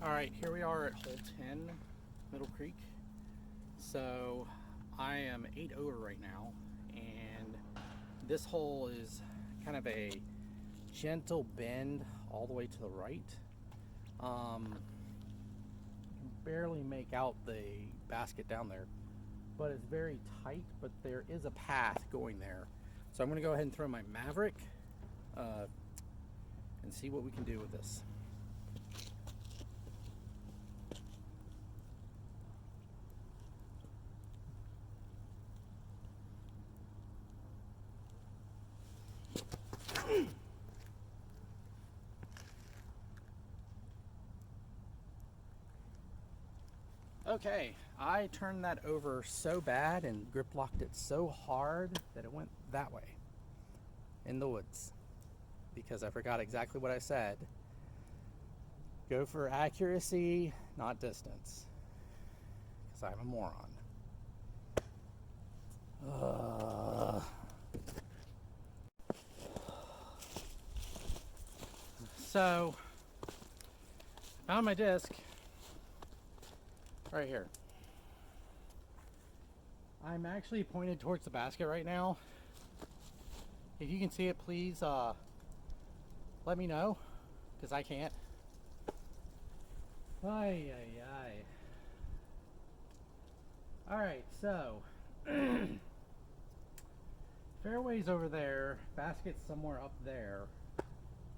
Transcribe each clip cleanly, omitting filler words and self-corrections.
Alright, here we are at hole 10, Middle Creek. So I am 8 over right now, and this hole is kind of a gentle bend all the way to the right. You can barely make out the basket down there, but it's very tight, but there is a path going there. So I'm going to go ahead and throw my Maverick and see what we can do with this. Okay, I turned that over so bad and grip locked it so hard that it went that way in the woods because I forgot exactly what I said. Go for accuracy, not distance, because I'm a moron. So, found my disc right here. I'm actually pointed towards the basket right now. If you can see it, please let me know, because I can't. Ay, ay, ay. Alright, so fairway's over there, basket's somewhere up there.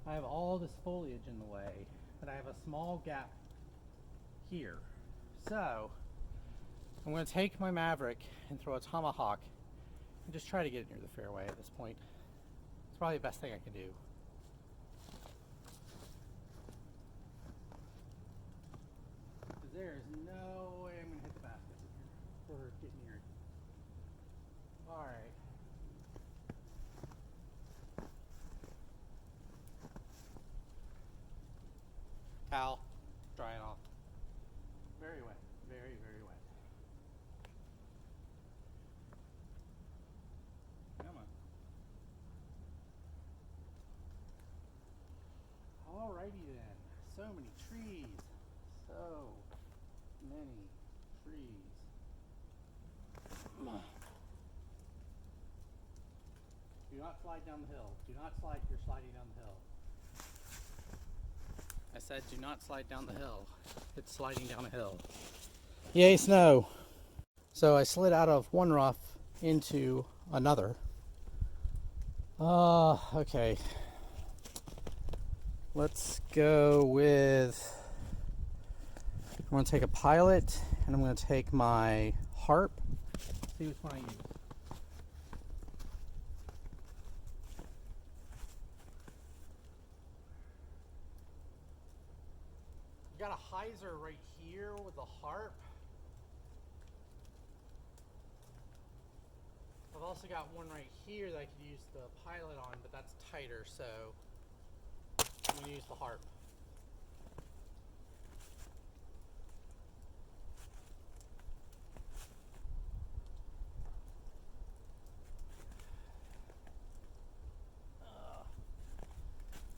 I have all this foliage in the way, but I have a small gap here. So I'm going to take my Maverick and throw a tomahawk and just try to get it near the fairway at this point. It's probably the best thing I can do. Because there is no way I'm going to hit the basket or get near it. Alright. Towel, dry it off. Very wet, very, very wet. Come on. Alrighty then. So many trees. So many trees. Do not slide down the hill. Do not slide. You're sliding down the hill. I said do not slide down the hill. It's sliding down a hill. Yay, snow. So I slid out of one rough into another. Okay. Let's go with, I'm going to take a Pilot and I'm going to take my Harp. See which one I use. I've got a hyzer right here with a Harp. I've also got one right here that I could use the Pilot on, but that's tighter, so I'm going to use the Harp.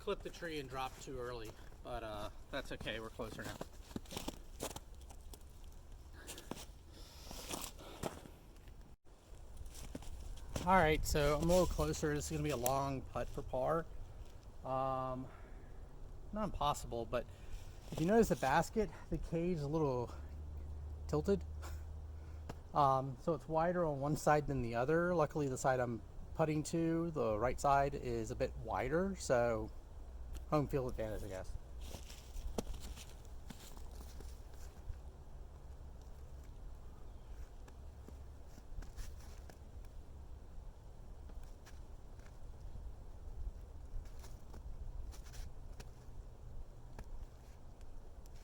Clipped the tree and dropped too early, but that's okay, we're closer now. Alright, so I'm a little closer. This is going to be a long putt for par. Not impossible, but if you notice the basket, the cage is a little tilted. So it's wider on one side than the other. Luckily, the side I'm putting to, the right side, is a bit wider, so home field advantage, I guess.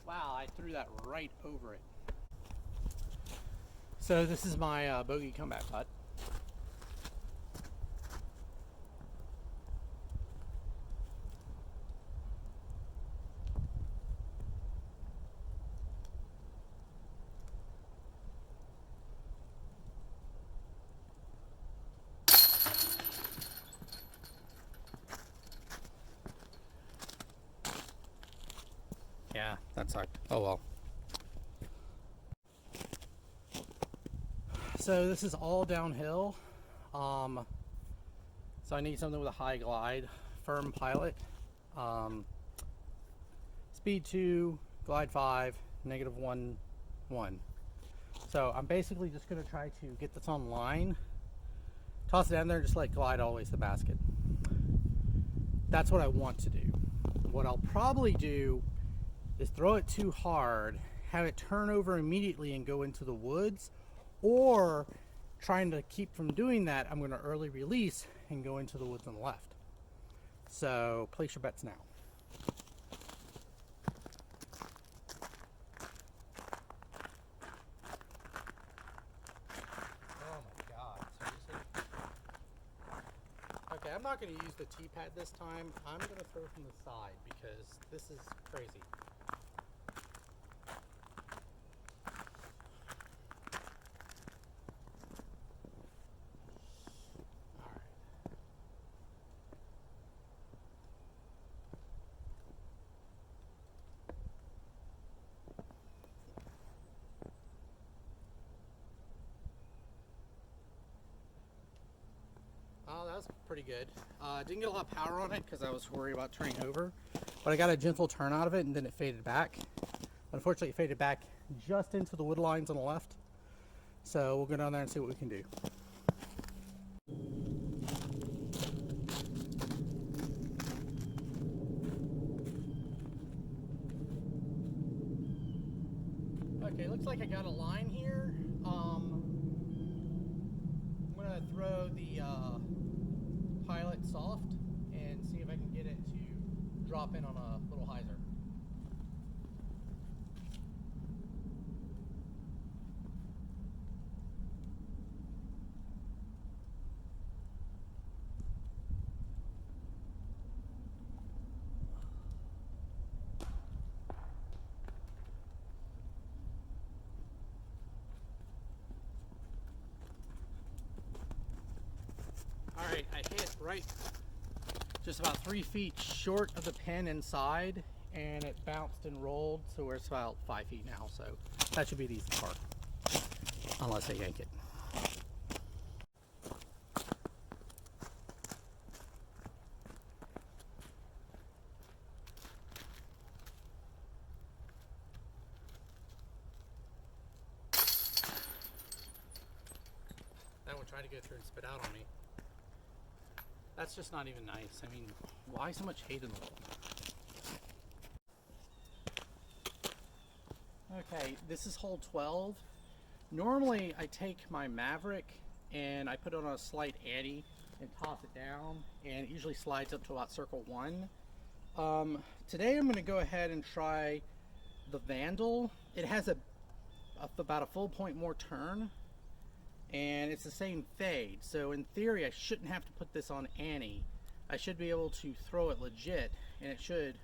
Wow, I threw that right over it. So this is my bogey comeback putt. Yeah, that sucked. Oh well. So this is all downhill. So I need something with a high glide, firm pilot. Speed 2, glide 5, -1, 1. So I'm basically just going to try to get this on line, toss it down there, and just let it glide all the way to the basket. That's what I want to do. What I'll probably do is throw it too hard, have it turn over immediately and go into the woods, or trying to keep from doing that, I'm going to early release and go into the woods on the left. So place your bets now. Oh my God, seriously? Okay, I'm not going to use the T-pad this time. I'm going to throw from the side because this is crazy. Oh, that was pretty good. Didn't get a lot of power on it because I was worried about turning over, but I got a gentle turn out of it and then it faded back. Unfortunately, it faded back just into the wood lines on the left. So we'll go down there and see what we can do. Okay, looks like I got a line here. I'm gonna throw the pilot soft and see if I can get it to drop in on a little hyzer. Alright, I hit right just about 3 feet short of the pin inside, and it bounced and rolled, so we're about 5 feet now, so that should be the easy part, unless I yank it. That one tried to go through and spit out on me. That's just not even nice. I mean, why so much hate in the world? Okay, this is hole 12. Normally I take my Maverick and I put it on a slight ante and toss it down, and it usually slides up to about circle 1. Today I'm going to go ahead and try the Vandal. It has about a full point more turn, and it's the same fade, so in theory I shouldn't have to put this on ante. I should be able to throw it legit, and it should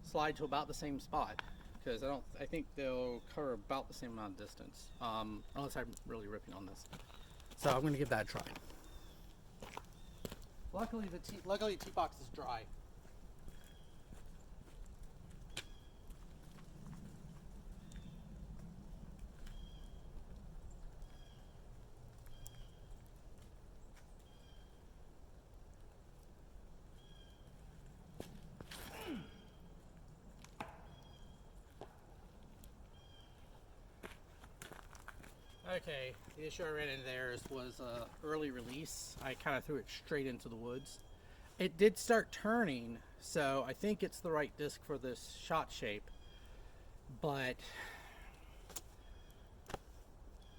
slide to about the same spot, because I think they'll cover about the same amount of distance, unless I'm really ripping on this. So I'm going to give that a try. Luckily the T-box is dry. Okay, the issue I ran into there was early release. I kind of threw it straight into the woods. It did start turning, so I think it's the right disc for this shot shape, but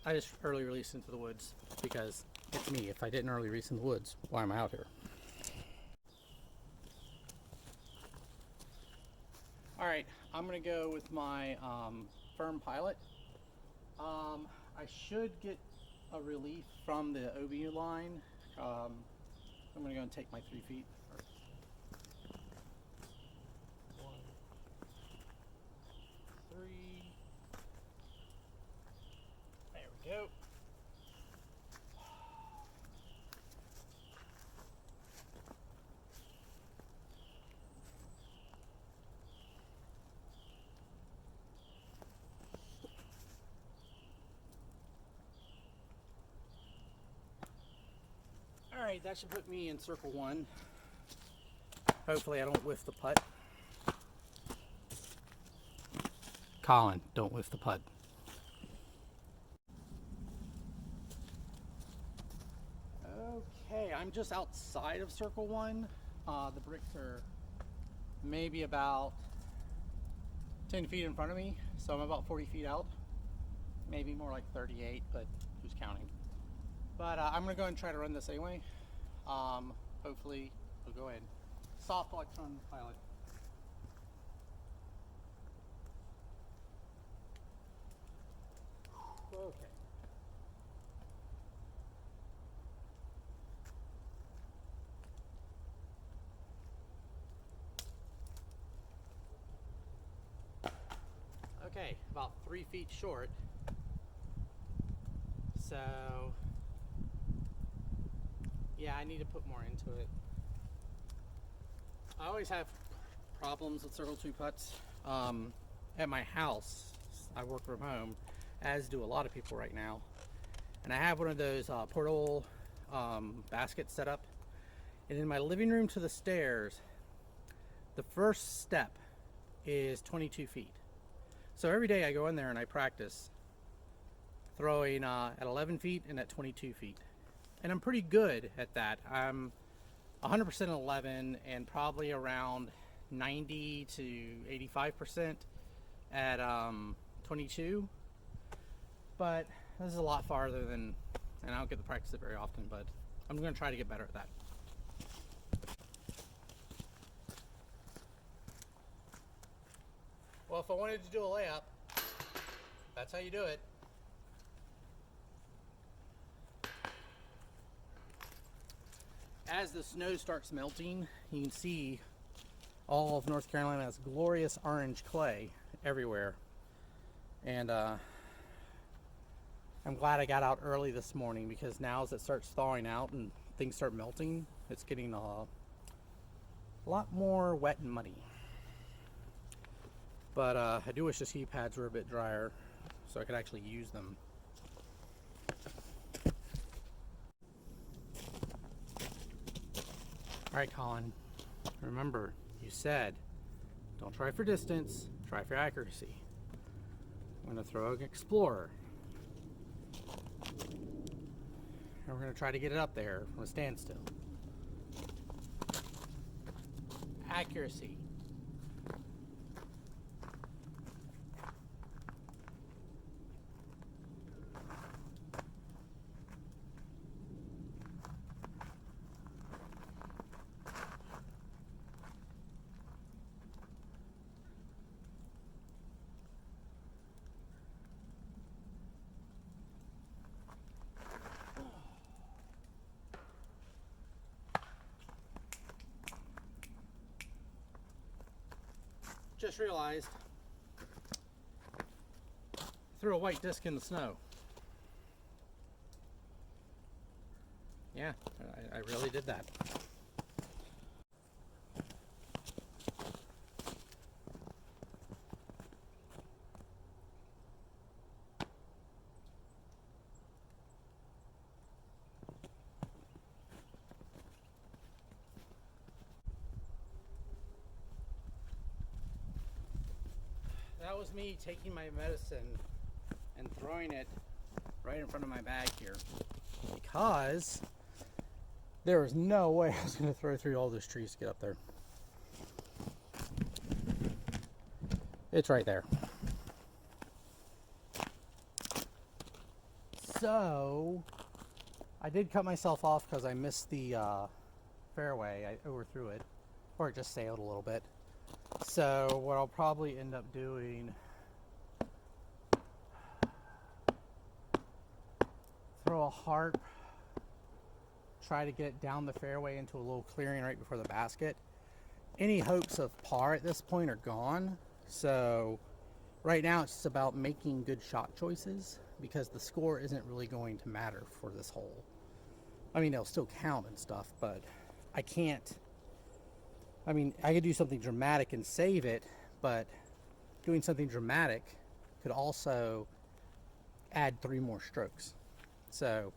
I just early released into the woods because it's me. If I didn't early release in the woods, why am I out here? Alright, I'm going to go with my firm pilot. I should get a relief from the OBU line. I'm going to go and take my 3 feet. 1, 3. There we go. Alright, that should put me in circle 1. Hopefully I don't whiff the putt. Colin, don't whiff the putt. Okay, I'm just outside of circle 1. The bricks are maybe about 10 feet in front of me, so I'm about 40 feet out. Maybe more like 38, but who's counting? But I'm gonna go and try to run this anyway. Hopefully we'll go ahead. Soft electron pilot. Okay. Okay, about 3 feet short. So, yeah, I need to put more into it. I always have problems with circle 2 putts. At my house, I work from home, as do a lot of people right now. And I have one of those portable baskets set up. And in my living room to the stairs, the first step is 22 feet. So every day I go in there and I practice throwing at 11 feet and at 22 feet. And I'm pretty good at that. I'm 100% at 11 and probably around 90 to 85% at 22. But this is a lot farther than, and I don't get to practice it very often, but I'm going to try to get better at that. Well, if I wanted to do a layup, that's how you do it. As the snow starts melting, you can see all of North Carolina has glorious orange clay everywhere. And I'm glad I got out early this morning, because now as it starts thawing out and things start melting, it's getting a lot more wet and muddy. But I do wish the ski pads were a bit drier so I could actually use them. Alright, Colin, remember, you said don't try for distance, try for accuracy. I'm going to throw an Explorer. And we're going to try to get it up there from a standstill. Accuracy. Just realized I threw a white disc in the snow. Yeah, I really did that. That was me taking my medicine and throwing it right in front of my bag here, because there was no way I was going to throw through all those trees to get up there. It's right there. So I did cut myself off because I missed the fairway. I overthrew it, or it just sailed a little bit. So what I'll probably end up doing, throw a harp, try to get down the fairway into a little clearing right before the basket. Any hopes of par at this point are gone. So right now it's just about making good shot choices, because the score isn't really going to matter for this hole. I mean, it'll still count and stuff, but I could do something dramatic and save it, but doing something dramatic could also add 3 more strokes. So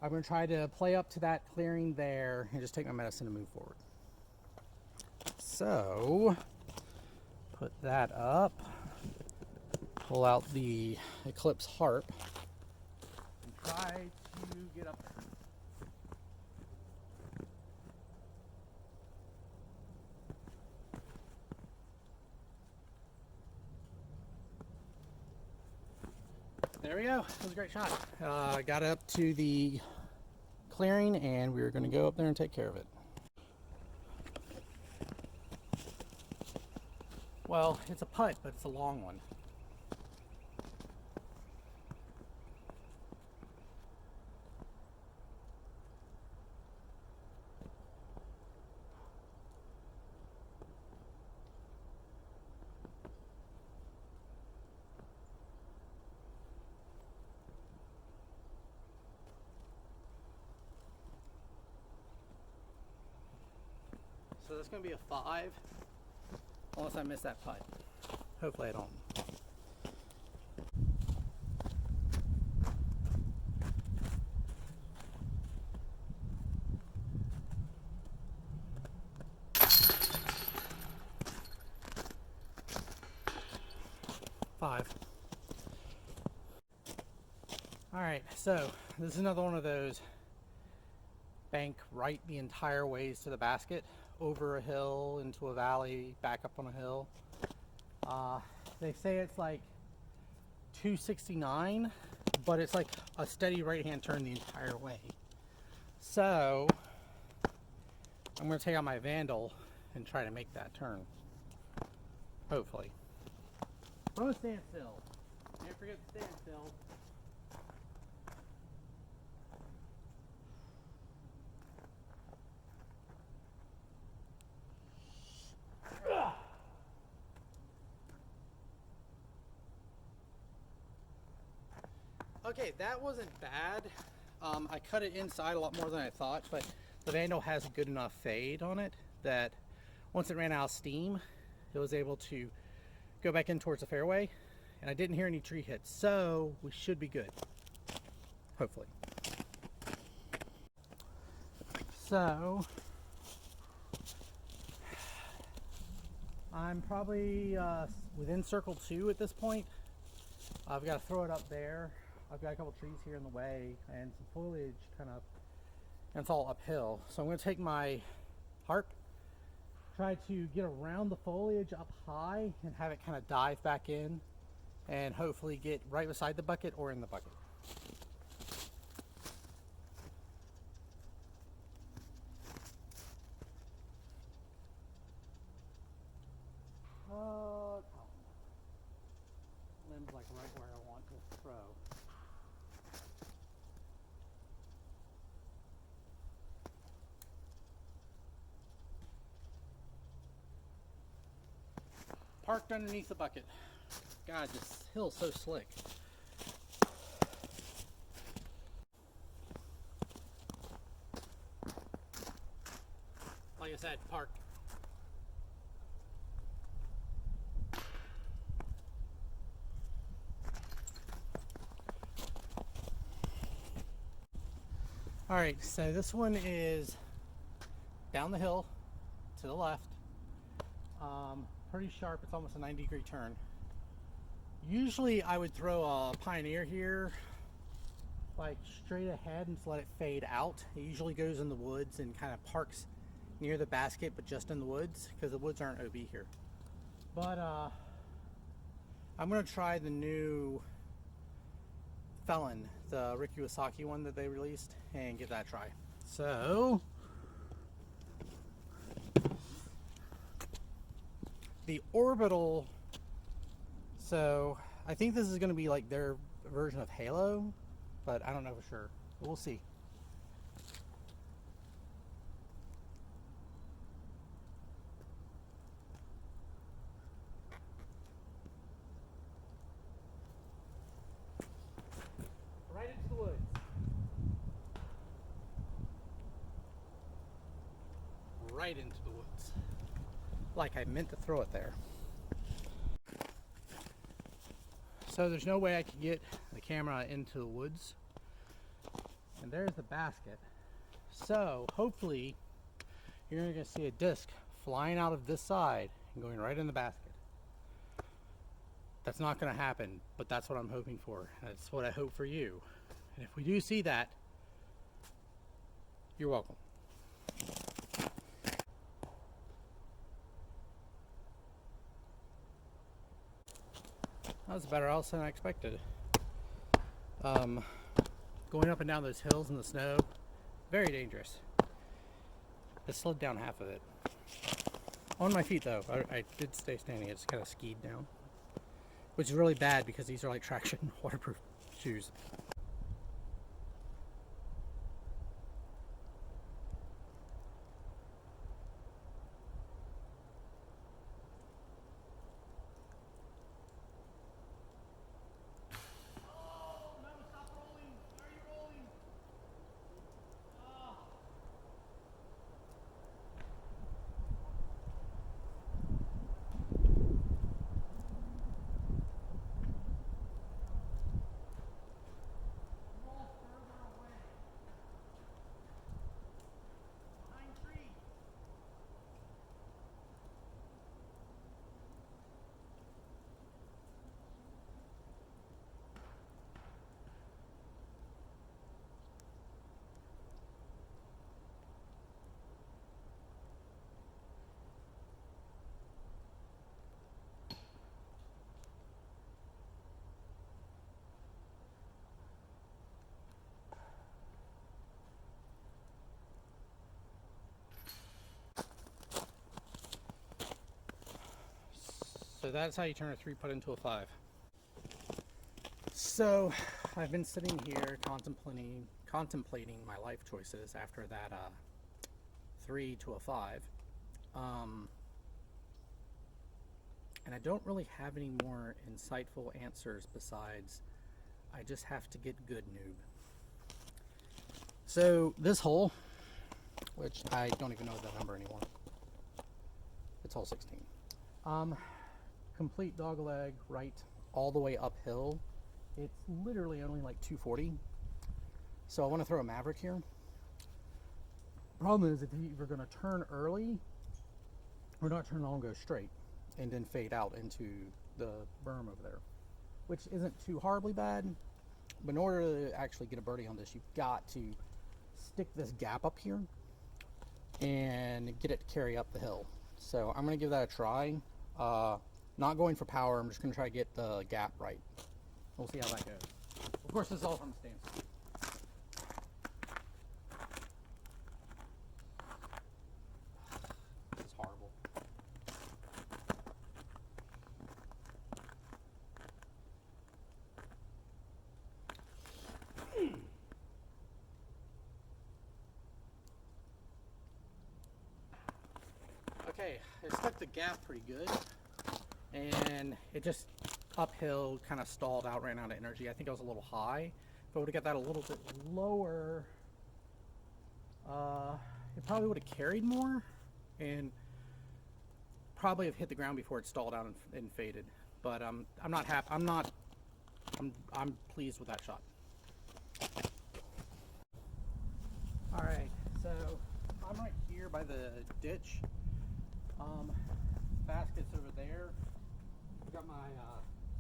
I'm going to try to play up to that clearing there and just take my medicine and move forward. So, put that up, pull out the Eclipse harp, and try to get up there. There we go. That was a great shot. Got up to the clearing and we were going to go up there and take care of it. Well, it's a putt, but it's a long one. So that's going to be a 5, unless I miss that putt. Hopefully I don't. Alright, so this is another one of those bank right the entire ways to the basket, over a hill, into a valley, back up on a hill. They say it's like 269, but it's like a steady right hand turn the entire way. So I'm going to take out my Vandal and try to make that turn. Hopefully. From a standstill. Can't forget the standstill. Okay, that wasn't bad. I cut it inside a lot more than I thought, but the Vandal has a good enough fade on it that once it ran out of steam, it was able to go back in towards the fairway, and I didn't hear any tree hits, so we should be good, hopefully. So I'm probably within circle 2 at this point. I've got to throw it up there. I've got a couple trees here in the way and some foliage kind of, and it's all uphill. So I'm going to take my harp, try to get around the foliage up high and have it kind of dive back in and hopefully get right beside the bucket or in the bucket. Limbs like right where I want to throw. Parked underneath the bucket. God, this hill's so slick. Like I said, parked. Alright, so this one is down the hill to the left. Pretty sharp, it's almost a 90-degree turn. Usually I would throw a Pioneer here, like straight ahead and just let it fade out. It usually goes in the woods and kind of parks near the basket, but just in the woods, because the woods aren't OB here. But I'm going to try the new Felon, the Rick Iwasaki one that they released, and give that a try. So the Orbital, so I think this is going to be like their version of Halo, but I don't know for sure. We'll see. Right into the woods. Right into the woods. Like I meant to throw it there. So there's no way I could get the camera into the woods. And there's the basket. So hopefully you're going to see a disc flying out of this side and going right in the basket. That's not going to happen, but that's what I'm hoping for. That's what I hope for you. And if we do see that, you're welcome. That was a better house than I expected. Going up and down those hills in the snow, very dangerous. I slid down half of it. On my feet though, I did stay standing. I just kind of skied down, which is really bad because these are like traction waterproof shoes. So that's how you turn a 3-putt into a 5. So I've been sitting here contemplating my life choices after that 3 to a 5. And I don't really have any more insightful answers besides I just have to get good, noob. So this hole, which I don't even know the number anymore, it's hole 16. Complete dog leg right all the way uphill. It's literally only like 240. So I want to throw a Maverick here. Problem is, if you're going to turn early or not turn long, go straight and then fade out into the berm over there, which isn't too horribly bad. But in order to actually get a birdie on this, you've got to stick this gap up here and get it to carry up the hill. So I'm going to give that a try. Not going for power, I'm just going to try to get the gap right. We'll see how that goes. Of course, this is all from the stance. This is horrible. Okay, I stuck the gap pretty good. And it just uphill kind of stalled out, ran out of energy. I think I was a little high. If I would have got that a little bit lower, it probably would have carried more and probably have hit the ground before it stalled out and faded. But I'm not happy. I'm pleased with that shot. All right, so I'm right here by the ditch. Basket's over there. I've got my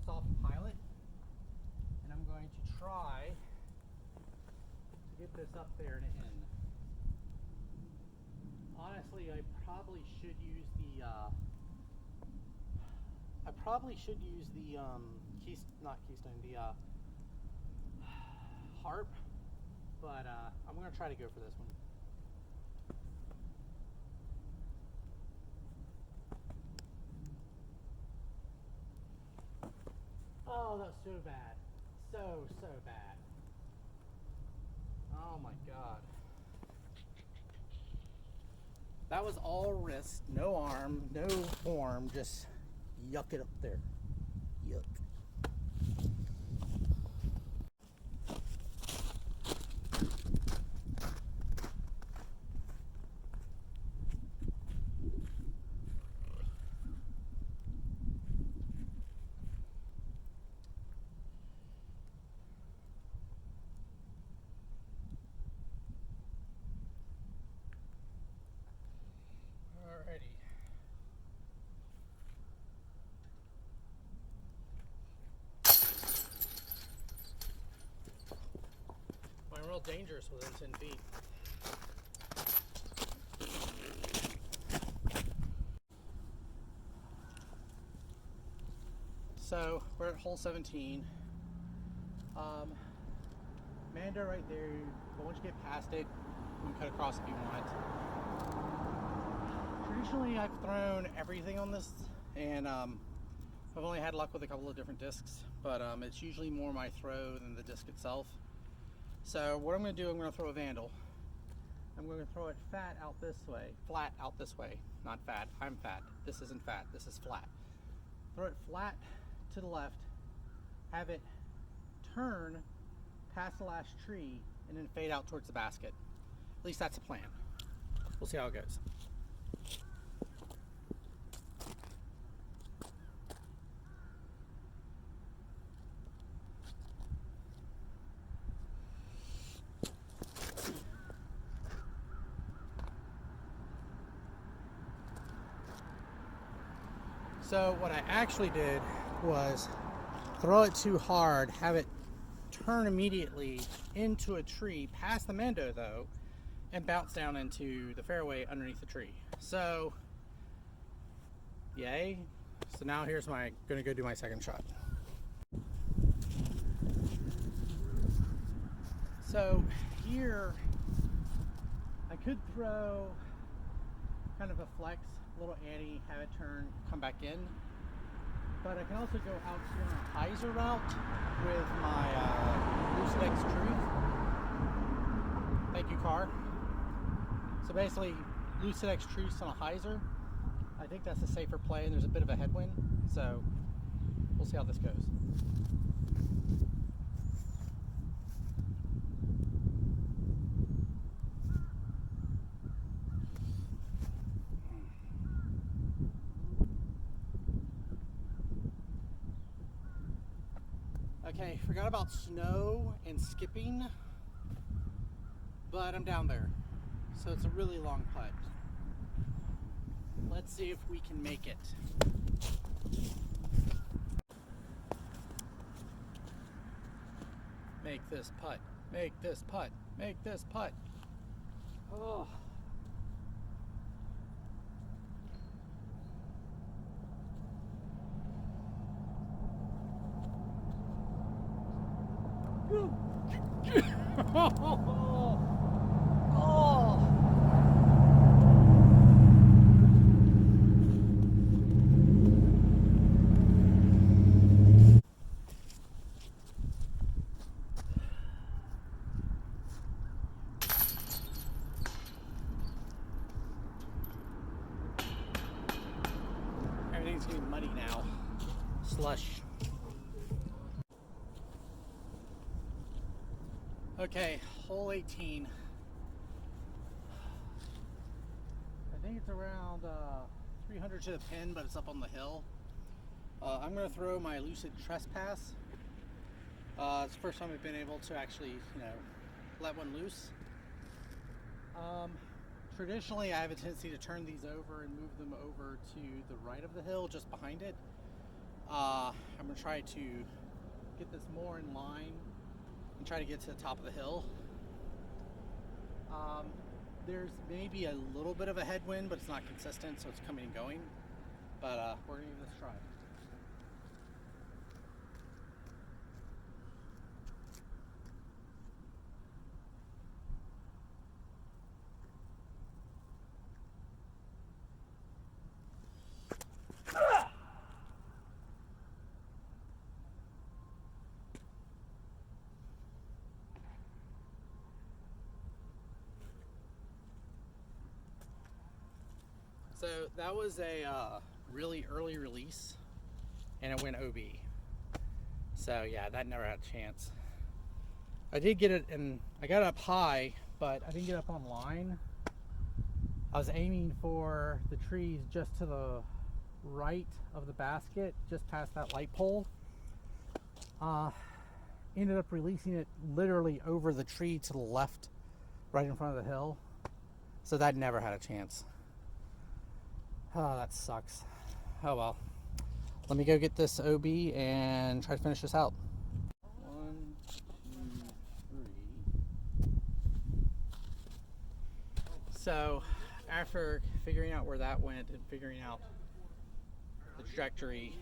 soft pilot, and I'm going to try to get this up there and in. Honestly, I probably should use the harp, but I'm going to try to go for this one. Oh, that's so bad. So bad. Oh my god. That was all wrist, no arm, no form, just yuck it up there. Yuck. dangerous within 10 feet. So we're at hole 17. Mando right there, but once you get past it, you can cut across if you want. Traditionally, I've thrown everything on this, and I've only had luck with a couple of different discs, but it's usually more my throw than the disc itself. So what I'm going to do, I'm going to throw a Vandal. I'm going to throw it flat out this way, not fat. I'm fat. This isn't fat. This is flat. Throw it flat to the left, have it turn past the last tree, and then fade out towards the basket. At least that's the plan. We'll see how it goes. So what I actually did was throw it too hard, have it turn immediately into a tree, past the Mando though, and bounce down into the fairway underneath the tree. So, yay. So now here's gonna go do my second shot. So here, I could throw kind of a flex, little Annie, have it turn, come back in. But I can also go out here on a hyzer route with my Lucid X Truth. Thank you, car. So basically, Lucid X Truth on a hyzer. I think that's a safer play, and there's a bit of a headwind. So we'll see how this goes. Okay, forgot about snow and skipping, but I'm down there. So it's a really long putt. Let's see if we can make it. Make this putt, make this putt, make this putt. Oh. Everything's getting muddy now. Slush. Okay, hole 18. I think it's around 300 to the pin, but it's up on the hill. I'm going to throw my Lucid Trespass. It's the first time I've been able to actually, let one loose. Traditionally, I have a tendency to turn these over and move them over to the right of the hill, just behind it. I'm going to try to get this more in line and try to get to the top of the hill. There's maybe a little bit of a headwind, but it's not consistent, so it's coming and going. But we're going to give this a try. So that was a really early release, and it went OB. So yeah, that never had a chance. I did get it, and I got it up high, but I didn't get up on line. I was aiming for the trees just to the right of the basket, just past that light pole. Ended up releasing it literally over the tree to the left, right in front of the hill. So that never had a chance. Oh, that sucks. Oh well. Let me go get this OB and try to finish this out. 1, 2, 3. So after figuring out where that went and figuring out the trajectory,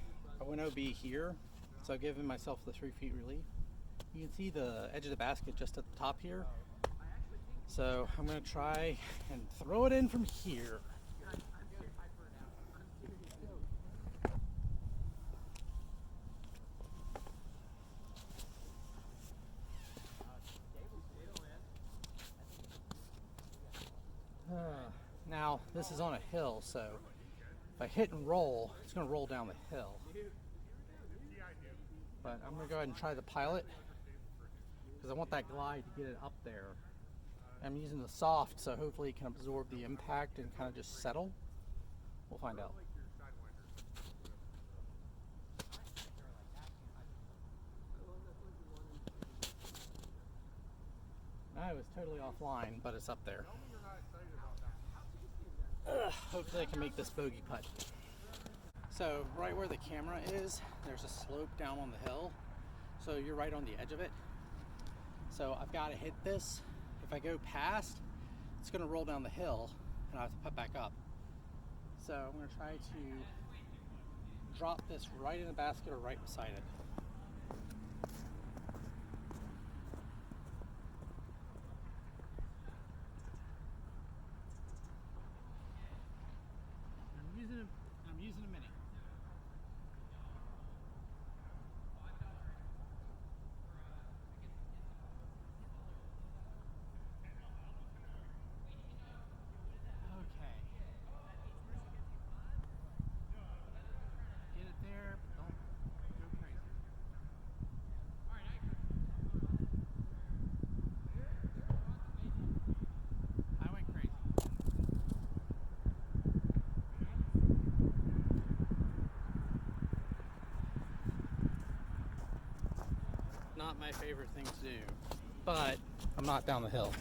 I went OB here. So giving myself the 3 feet relief. You can see the edge of the basket just at the top here. So I'm going to try and throw it in from here. Now this is on a hill, so if I hit and roll, it's going to roll down the hill. But I'm going to go ahead and try the pilot because I want that glide to get it up there. I'm using the soft, so hopefully it can absorb the impact and kind of just settle. We'll find out. I was totally offline, but it's up there. Hopefully I can make this bogey putt. So right where the camera is, there's a slope down on the hill. So you're right on the edge of it. So I've got to hit this. If I go past, it's going to roll down the hill and I have to put back up. So I'm going to try to drop this right in the basket or right beside it. I'm using a mini. Okay. Get it there, but don't go crazy. I went crazy. Not my favorite thing to do, but I'm not down the hill.